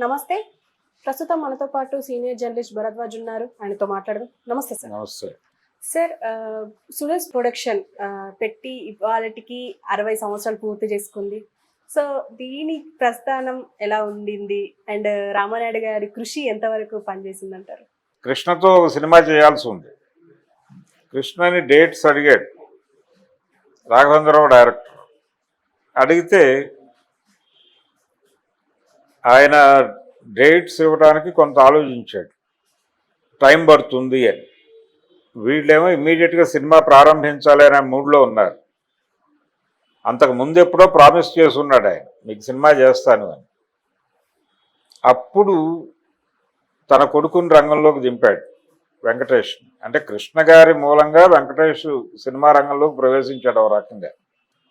నమస్తే. ప్రస్తుతం మనతో పాటు సీనియర్ జర్నలిస్ట్ భరద్వాజ్ ఉన్నారు. ఆయనతో మాట్లాడదాం. నమస్తే సార్. నమస్తే. సార్, సురేష్ ప్రొడక్షన్ పెట్టి ఇవాళటికి 60 సంవత్సరాలు పూర్తి చేసుకుంది. సో దీని ప్రస్థానం ఎలా ఉండింది అండ్ రామానాయుడు గారి కృషి ఎంతవరకు పనిచేసిందంటారు? కృష్ణతో సినిమా చేయాల్సి ఉంది. కృష్ణని డేట్స్ అడిగాడు రాఘవేంద్రరావు డైరెక్టర్. అడిగితే ఆయన డేట్స్ ఇవ్వడానికి కొంత ఆలోచించాడు, టైం పడుతుంది అని. వీళ్ళేమో ఇమ్మీడియట్గా సినిమా ప్రారంభించాలి అనే మూడ్లో ఉన్నారు. అంతకు ముందు ఎప్పుడో ప్రామిస్ చేసి ఉన్నాడు ఆయన, మీకు సినిమా చేస్తాను అని. అప్పుడు తన కొడుకుని రంగంలోకి దింపాడు వెంకటేష్. అంటే కృష్ణ గారి మూలంగా వెంకటేష్ సినిమా రంగంలోకి ప్రవేశించాడు. ఒక రకంగా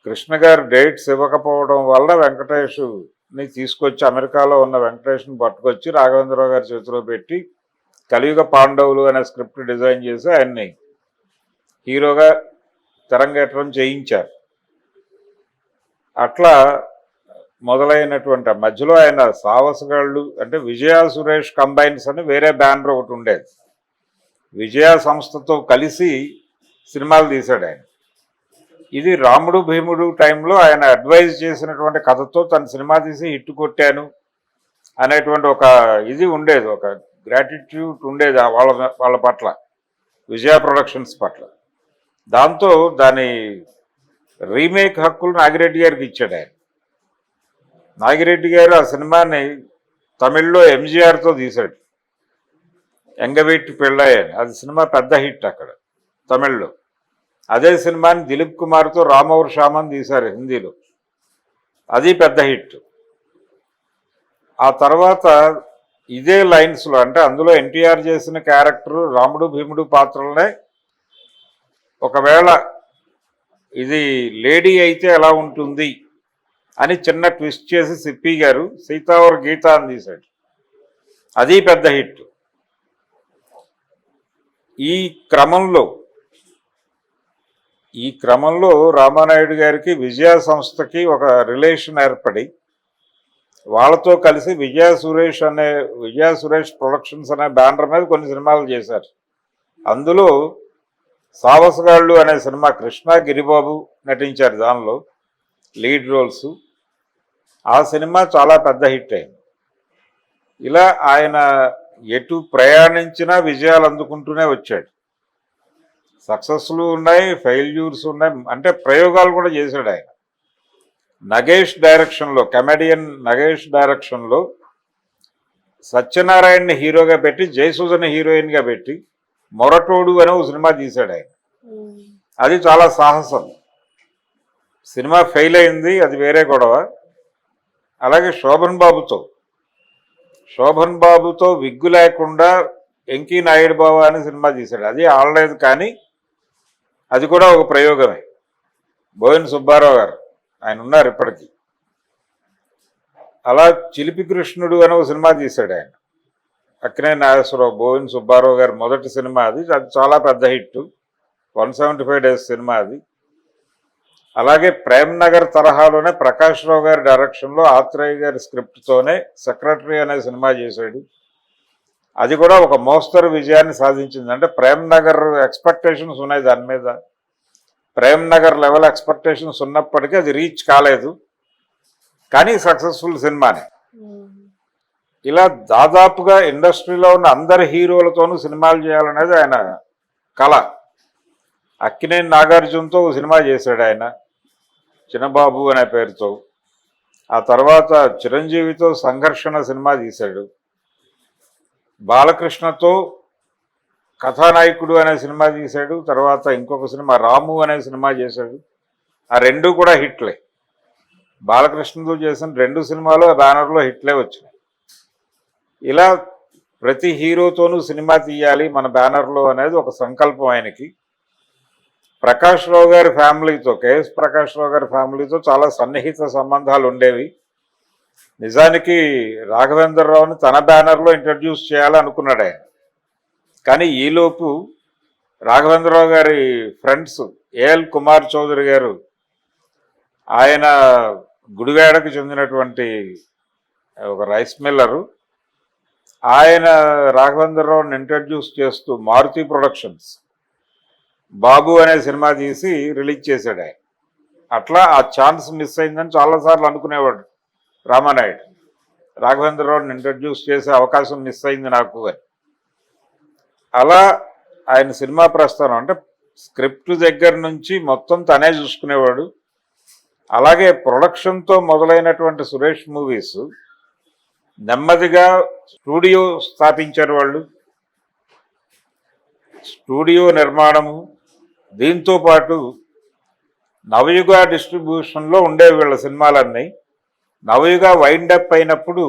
కృష్ణ గారు డేట్స్ ఇవ్వకపోవడం వల్ల వెంకటేష్ని తీసుకొచ్చి, అమెరికాలో ఉన్న వెంకటేష్ని పట్టుకొచ్చి రాఘవేంద్రరావు గారి చేతిలో పెట్టి కలియుగ పాండవులు అనే స్క్రిప్ట్ డిజైన్ చేసి ఆయన్ని హీరోగా తెరంగేట్రం చేయించారు. అట్లా మొదలైనటువంటి మధ్యలో ఆయన సాహసగాళ్ళు అంటే విజయ సురేష్ కంబైన్స్ అని వేరే బ్యానర్ ఒకటి ఉండేది. విజయ సంస్థతో కలిసి సినిమాలు తీశాడు ఆయన. ఇది రాముడు భీముడు టైంలో ఆయన అడ్వైజ్ చేసినటువంటి కథతో తన సినిమా తీసి హిట్ కొట్టాను అనేటువంటి ఒక ఇది ఉండేది, ఒక గ్రాటిట్యూడ్ ఉండేది వాళ్ళ పట్ల, విజయ ప్రొడక్షన్స్ పట్ల. దాంతో దాని రీమేక్ హక్కులు నాగిరెడ్డి గారికి ఇచ్చాడు ఆయన. నాగిరెడ్డి గారు ఆ సినిమాని తమిళ్లో ఎంజీఆర్తో తీశాడు, ఎంగవీటి పెళ్ళయ్య అని. అది సినిమా పెద్ద హిట్ అక్కడ తమిళ్లో. అదే సినిమాని దిలీప్ కుమార్తో రామౌర్ షామన్ తీశారు హిందీలో, అది పెద్ద హిట్. ఆ తర్వాత ఇదే లైన్స్లో, అంటే అందులో ఎన్టీఆర్ చేసిన క్యారెక్టర్ రాముడు భీముడు పాత్రలనే ఒకవేళ ఇది లేడీ అయితే ఎలా ఉంటుంది అని చిన్న ట్విస్ట్ చేసి సిప్పి గారు సీతావర్ గీత అని తీశాడు, అది పెద్ద హిట్. ఈ క్రమంలో రామానాయుడు గారికి విజయ సంస్థకి ఒక రిలేషన్ ఏర్పడి వాళ్ళతో కలిసి విజయ సురేష్ ప్రొడక్షన్స్ అనే బ్యానర్ మీద కొన్ని సినిమాలు చేశారు. అందులో సావసగాళ్ళు అనే సినిమా కృష్ణ గిరిబాబు నటించారు, దానిలో లీడ్ రోల్స్. ఆ సినిమా చాలా పెద్ద హిట్ అయింది. ఇలా ఆయన ఎటు ప్రయాణించినా విజయాలు అందుకుంటూనే వచ్చాడు. సక్సెస్లు ఉన్నాయి, ఫెయిల్యూర్స్ ఉన్నాయి, అంటే ప్రయోగాలు కూడా చేశాడు ఆయన. నగేష్ డైరెక్షన్లో, కమెడియన్ నగేష్ డైరెక్షన్లో సత్యనారాయణని హీరోగా పెట్టి జయసుధని హీరోయిన్గా పెట్టి మొరటోడు అనే ఒక సినిమా తీశాడు ఆయన. అది చాలా సాహసం. సినిమా ఫెయిల్ అయింది, అది వేరే గొడవ. అలాగే శోభన్ బాబుతో విగ్గు లేకుండా వెంకీ నాయుడు బావ అని సినిమా తీశాడు, అది ఆడలేదు. కానీ అది కూడా ఒక ప్రయోగమే. బోయిన సుబ్బారావు గారు ఆయన ఉన్నారు ఇప్పటికీ. అలా చిలిపి కృష్ణుడు అని ఒక సినిమా తీశాడు ఆయన, అక్కినే నాగేశ్వరరావు, బోయిన సుబ్బారావు గారు మొదటి సినిమా. అది చాలా పెద్ద హిట్, 175 డేస్ సినిమా అది. అలాగే ప్రేమ్ నగర్ తరహాలోనే ప్రకాష్ రావు గారి డైరెక్షన్లో ఆత్రేయ గారి స్క్రిప్ట్తోనే సెక్రటరీ అనే సినిమా చేశాడు. అది కూడా ఒక మోస్తరు విజయాన్ని సాధించింది. అంటే ప్రేమ్ నగర్ ఎక్స్పెక్టేషన్స్ ఉన్నాయి దాని మీద, ప్రేమ్ నగర్ లెవెల్ ఎక్స్పెక్టేషన్స్ ఉన్నప్పటికీ అది రీచ్ కాలేదు, కానీ సక్సెస్ఫుల్ సినిమానే. ఇలా దాదాపుగా ఇండస్ట్రీలో ఉన్న అందరి హీరోలతోనూ సినిమాలు చేయాలనేది ఆయన కళ. అక్కినేని నాగార్జునతో సినిమా చేశాడు ఆయన, చిన్నబాబు అనే పేరుతో. ఆ తర్వాత చిరంజీవితో సంఘర్షణ సినిమా తీశాడు. బాలకృష్ణతో కథానాయకుడు అనే సినిమా తీశాడు. తర్వాత ఇంకొక సినిమా రాము అనే సినిమా చేశాడు. ఆ రెండు కూడా హిట్లే. బాలకృష్ణతో చేసిన 2 సినిమాలు ఆ బ్యానర్లో హిట్లే వచ్చినాయి. ఇలా ప్రతి హీరోతోనూ సినిమా తీయాలి మన బ్యానర్లో అనేది ఒక సంకల్పం ఆయనకి. ప్రకాష్ రావు గారి ఫ్యామిలీతో, కేఎస్ ప్రకాష్ రావు గారి ఫ్యామిలీతో చాలా సన్నిహిత సంబంధాలు ఉండేవి. నిజానికి రాఘవేంద్రరావుని తన బ్యానర్లో ఇంట్రడ్యూస్ చేయాలనుకున్నాడు ఆయన. కానీ ఈలోపు రాఘవేంద్రరావు గారి ఫ్రెండ్స్ ఏఎల్ కుమార్ చౌదరి గారు, ఆయన గుడివాడకు చెందినటువంటి ఒక రైస్ మిల్లరు. ఆయన రాఘవేంద్రరావుని ఇంట్రడ్యూస్ చేస్తూ మారుతి ప్రొడక్షన్స్ బాబు అనే సినిమా తీసి రిలీజ్ చేశాడు ఆయన. అట్లా ఆ ఛాన్స్ మిస్ అయిందని చాలాసార్లు అనుకునేవాడు రామానాయుడు. రాఘవేంద్రరావుని ఇంట్రడ్యూస్ చేసే అవకాశం మిస్ అయింది నాకు అని. అలా ఆయన సినిమా ప్రస్థానం అంటే స్క్రిప్ట్ దగ్గర నుంచి మొత్తం తనే చూసుకునేవాడు. అలాగే ప్రొడక్షన్తో మొదలైనటువంటి సురేష్ మూవీస్ నెమ్మదిగా స్టూడియో స్థాపించారు వాళ్ళు. స్టూడియో నిర్మాణము, దీంతో పాటు నవయుగ డిస్ట్రిబ్యూషన్లో ఉండేవి వీళ్ళ సినిమాలన్నీ. నవయుగ వైండప్ అయినప్పుడు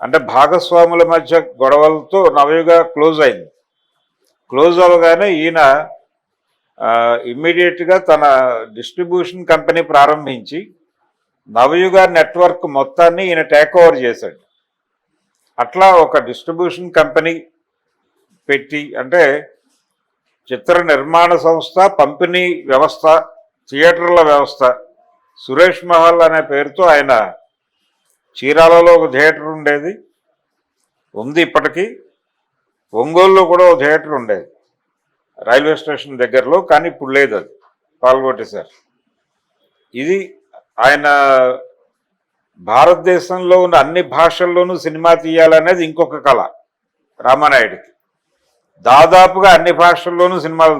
అంటే భాగస్వాముల మధ్య గొడవలతో నవయుగ క్లోజ్ అయింది. క్లోజ్ అవ్వగానే ఈయన ఇమ్మీడియట్గా తన డిస్ట్రిబ్యూషన్ కంపెనీ ప్రారంభించి నవయుగ నెట్వర్క్ మొత్తాన్ని ఈయన టేక్ ఓవర్ చేశాడు. అట్లా ఒక డిస్ట్రిబ్యూషన్ కంపెనీ పెట్టి అంటే చిత్ర నిర్మాణ సంస్థ, పంపిణీ వ్యవస్థ, థియేటర్ల వ్యవస్థ, సురేష్ మహల్ అనే పేరుతో ఆయన చీరాలలో ఒక థియేటర్ ఉండేది, ఉంది ఇప్పటికీ. ఒంగోలులో కూడా ఒక థియేటర్ ఉండేది రైల్వే స్టేషన్ దగ్గరలో, కానీ ఇప్పుడు లేదు, అది పాల్గొట్టేశారు. ఇది ఆయన భారతదేశంలో ఉన్న అన్ని భాషల్లోనూ సినిమా తీయాలనేది ఇంకొక కళ రామానాయుడికి. దాదాపుగా అన్ని భాషల్లోనూ సినిమాలు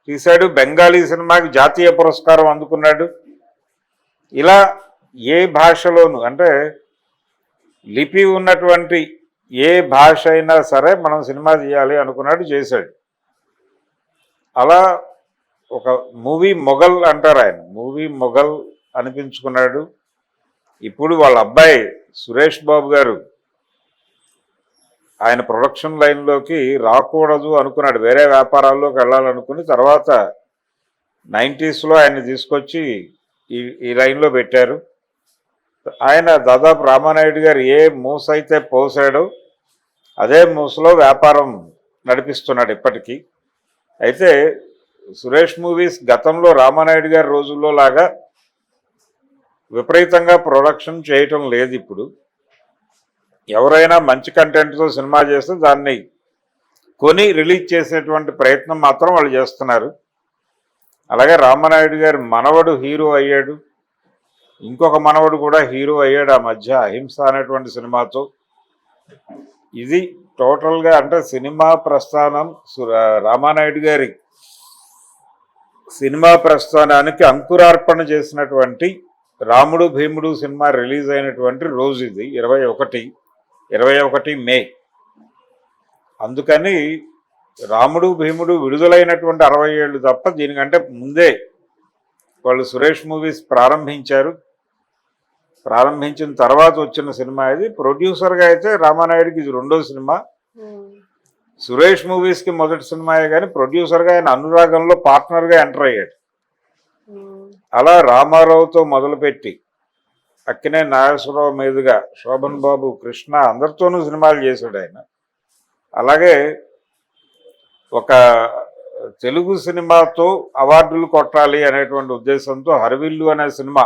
తీశాడు. బెంగాలీ సినిమాకి జాతీయ పురస్కారం అందుకున్నాడు. ఇలా ఏ భాషలోనూ అంటే లిపి ఉన్నటువంటి ఏ భాష అయినా సరే మనం సినిమా తీయాలి అనుకున్నాడు, చేశాడు. అలా ఒక మూవీ మొఘల్ అంటారు ఆయన, మూవీ మొఘల్ అనిపించుకున్నాడు. ఇప్పుడు వాళ్ళ అబ్బాయి సురేష్ బాబు గారు ఆయన ప్రొడక్షన్ లైన్లోకి రాకూడదు అనుకున్నాడు, వేరే వ్యాపారాల్లోకి వెళ్ళాలనుకుని తర్వాత 90s ఆయన్ని తీసుకొచ్చి ఈ లైన్లో పెట్టారు. ఆయన దాదాపు రామానాయుడు గారు ఏ మూస అయితే పోసాడో అదే మూసలో వ్యాపారం నడిపిస్తున్నాడు ఇప్పటికీ. అయితే సురేష్ మూవీస్ గతంలో రామానాయుడు గారి రోజుల్లో లాగా విపరీతంగా ప్రొడక్షన్ చేయటం లేదు. ఇప్పుడు ఎవరైనా మంచి కంటెంట్తో సినిమా చేస్తే దాన్ని కొని రిలీజ్ చేసేటువంటి ప్రయత్నం మాత్రం వాళ్ళు చేస్తున్నారు. అలాగే రామానాయుడు గారి మనవడు హీరో అయ్యాడు, ఇంకొక మనవడు కూడా హీరో అయ్యాడు ఆ మధ్య అహింస అనేటువంటి సినిమాతో. ఇది టోటల్గా అంటే సినిమా ప్రస్థానం, రామానాయుడు గారి సినిమా ప్రస్థానానికి అంకురార్పణ చేసినటువంటి రాముడు భీముడు సినిమా రిలీజ్ అయినటువంటి రోజు ఇది 21 మే. అందుకని రాముడు భీముడు విడుదలైనటువంటి 60 ఏళ్ళు తప్ప దీనికంటే ముందే వాళ్ళు సురేష్ మూవీస్ ప్రారంభించారు. ప్రారంభించిన తర్వాత వచ్చిన సినిమా ఇది. ప్రొడ్యూసర్గా అయితే రామానాయుడికి ఇది రెండో సినిమా. సురేష్ మూవీస్కి మొదటి సినిమాయే, కానీ ప్రొడ్యూసర్గా ఆయన అనురాగంలో పార్ట్నర్గా ఎంటర్ అయ్యాడు. అలా రామారావుతో మొదలుపెట్టి అక్కినే నాగేశ్వరరావు మీదుగా శోభన్ బాబు, కృష్ణ అందరితోనూ సినిమాలు చేశాడు ఆయన. అలాగే ఒక తెలుగు సినిమాతో అవార్డులు కొట్టాలి అనేటువంటి ఉద్దేశంతో హరివిల్లు అనే సినిమా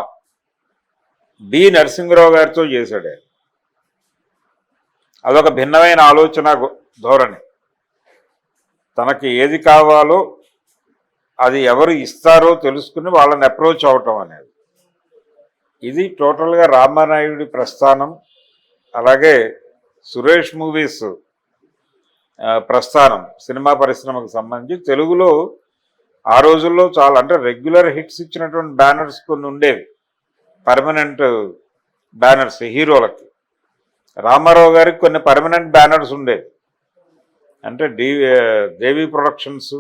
బి నరసింహరావు గారితో చేశాడు ఆయన. అదొక భిన్నమైన ఆలోచన ధోరణి. తనకి ఏది కావాలో అది ఎవరు ఇస్తారో తెలుసుకుని వాళ్ళని అప్రోచ్ అవటం అనేది. ఇది టోటల్గా రామానాయుడి ప్రస్థానం. అలాగే సురేష్ మూవీస్ ప్రస్థానం సినిమా పరిశ్రమకు సంబంధించి తెలుగులో ఆ రోజుల్లో చాలా అంటే రెగ్యులర్ హిట్స్ ఇచ్చినటువంటి బ్యానర్స్ కొన్ని ఉండేవి, పర్మనెంట్ బ్యానర్స్ హీరోలకి. రామారావు గారికి కొన్ని పర్మనెంట్ బ్యానర్స్ ఉండేవి, అంటే దేవి ప్రొడక్షన్స్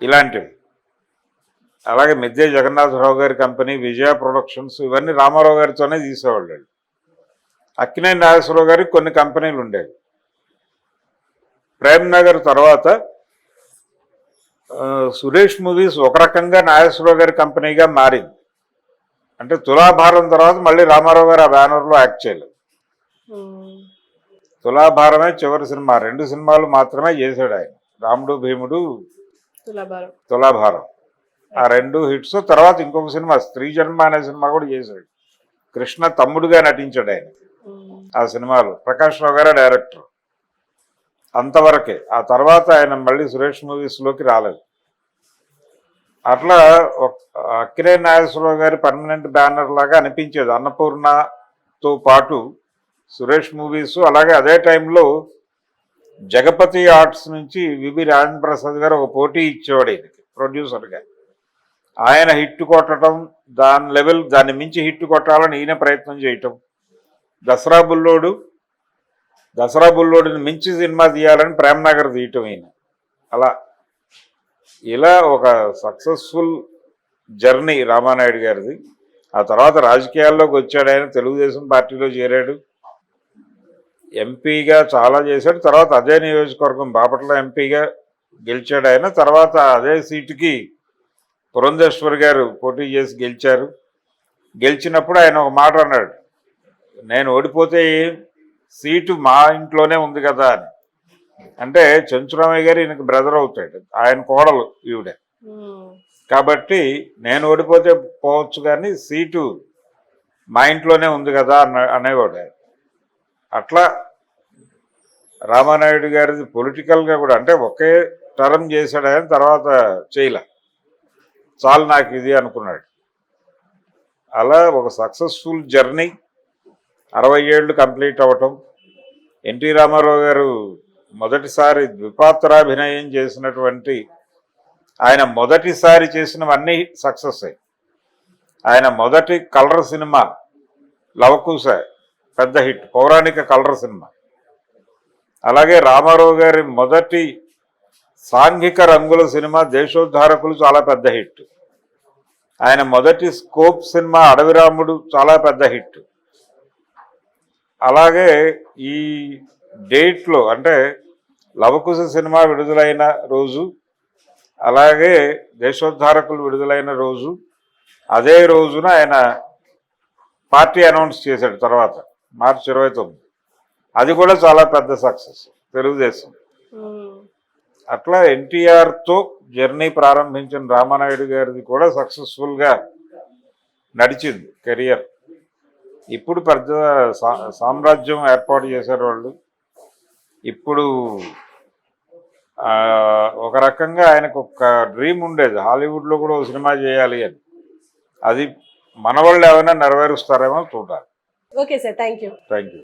ఇలాంటివి. అలాగే మిద్దే జగన్నాథరావు గారి కంపెనీ విజయ ప్రొడక్షన్స్, ఇవన్నీ రామారావు గారితోనే తీసేవాళ్ళు. అక్కినేని నాగేశ్వరరావు గారికి కొన్ని కంపెనీలు ఉండేవి. ప్రేమ్ నగర్ తర్వాత సురేష్ మూవీస్ ఒక రకంగా నాగేశ్వరరావు గారి కంపెనీగా మారింది. అంటే తులాభారం తర్వాత మళ్ళీ రామారావు గారు ఆ బ్యానర్లో యాక్ట్ చేయలేదు. తులాభారమే చివరి సినిమా, 2 సినిమాలు మాత్రమే చేశాడు ఆయన, రాముడు భీముడు, తులాభారం. ఆ 2 హిట్స్. తర్వాత ఇంకొక సినిమా స్త్రీ జన్మ అనే సినిమా కూడా చేశాడు. కృష్ణ తమ్ముడుగా నటించాడు ఆయన ఆ సినిమాలో. ప్రకాష్ రావు గారే డైరెక్టర్. అంతవరకే. ఆ తర్వాత ఆయన మళ్ళీ సురేష్ మూవీస్లోకి రాలేదు. అట్లా అక్కినేని నాగేశ్వరరావు గారి పర్మనెంట్ బ్యానర్ లాగా అనిపించేది అన్నపూర్ణతో పాటు సురేష్ మూవీస్. అలాగే అదే టైంలో జగపతి ఆర్ట్స్ నుంచి విబి రాజేంద్ర ప్రసాద్ గారు ఒక పోటీ ఇచ్చేవాడు ఈయనకి ప్రొడ్యూసర్గా. ఆయన హిట్ కొట్టడం, దాన్ని మించి హిట్ కొట్టాలని ఈయన ప్రయత్నం చేయటం. దసరా బుల్లోడిని మించి సినిమా తీయాలని ప్రేమ్నగర్ తీయటం ఈయన. ఇలా ఒక సక్సెస్ఫుల్ జర్నీ రామానాయుడు గారిది. ఆ తర్వాత రాజకీయాల్లోకి వచ్చాడు ఆయన, తెలుగుదేశం పార్టీలో చేరాడు, ఎంపీగా చాలా చేశాడు. తర్వాత అదే నియోజకవర్గం బాపట్ల ఎంపీగా గెలిచాడు ఆయన. తర్వాత అదే సీటుకి పురంధేశ్వరి గారు పోటీ చేసి గెలిచారు. గెలిచినప్పుడు ఆయన ఒక మాట అన్నాడు, నేను ఓడిపోతే సీటు మా ఇంట్లోనే ఉంది కదా అని. అంటే చెంచురామయ్య గారు ఈయనకి బ్రదర్ అవుతాడు, ఆయన కోడలు ఈవిడ. కాబట్టి నేను ఓడిపోతే పోవచ్చు కానీ సీటు మా ఇంట్లోనే ఉంది కదా అనేవాడు ఆయన. అట్లా రామానాయుడు గారిది పొలిటికల్గా కూడా, అంటే ఒకే టర్మ్ చేశాడు ఆయన, తర్వాత చేయలే, చాలు నాకు ఇది అనుకున్నాడు. అలా ఒక సక్సెస్ఫుల్ జర్నీ, 60 ఏళ్ళు కంప్లీట్ అవ్వటం. ఎన్టీ రామారావు గారు మొదటిసారి ద్విపాత్రాభినయం చేసినటువంటి ఆయన మొదటిసారి చేసినవన్నీ సక్సెస్ అయ్యి. ఆయన మొదటి కలర్ సినిమా లవకుశ పెద్ద హిట్, పౌరాణిక కలర్ సినిమా. అలాగే రామారావు గారి మొదటి సాంఘిక రంగుల సినిమా దేశోద్ధారకులు చాలా పెద్ద హిట్. ఆయన మొదటి స్కోప్ సినిమా అడవిరాముడు చాలా పెద్ద హిట్. అలాగే ఈ డేట్లో అంటే లవకుశ సినిమా విడుదలైన రోజు, అలాగే దేశోద్ధారకులు విడుదలైన రోజు, అదే రోజున ఆయన పార్టీ అనౌన్స్ చేశాడు తర్వాత మార్చి 29. అది కూడా చాలా పెద్ద సక్సెస్ తెలుగుదేశం. అట్లా ఎన్టీఆర్తో జర్నీ ప్రారంభించిన రామానాయుడు గారిది కూడా సక్సెస్ఫుల్గా నడిచింది కెరియర్. ఇప్పుడు పెద్ద సామ్రాజ్యం ఏర్పాటు చేశారు వాళ్ళు. ఇప్పుడు ఒక రకంగా ఆయనకు ఒక డ్రీమ్ ఉండేది, హాలీవుడ్లో కూడా ఒక సినిమా చేయాలి అని. అది మన వాళ్ళు ఏమైనా నెరవేరుస్తారేమో చూడాలి. Okay sir, thank you. Thank you.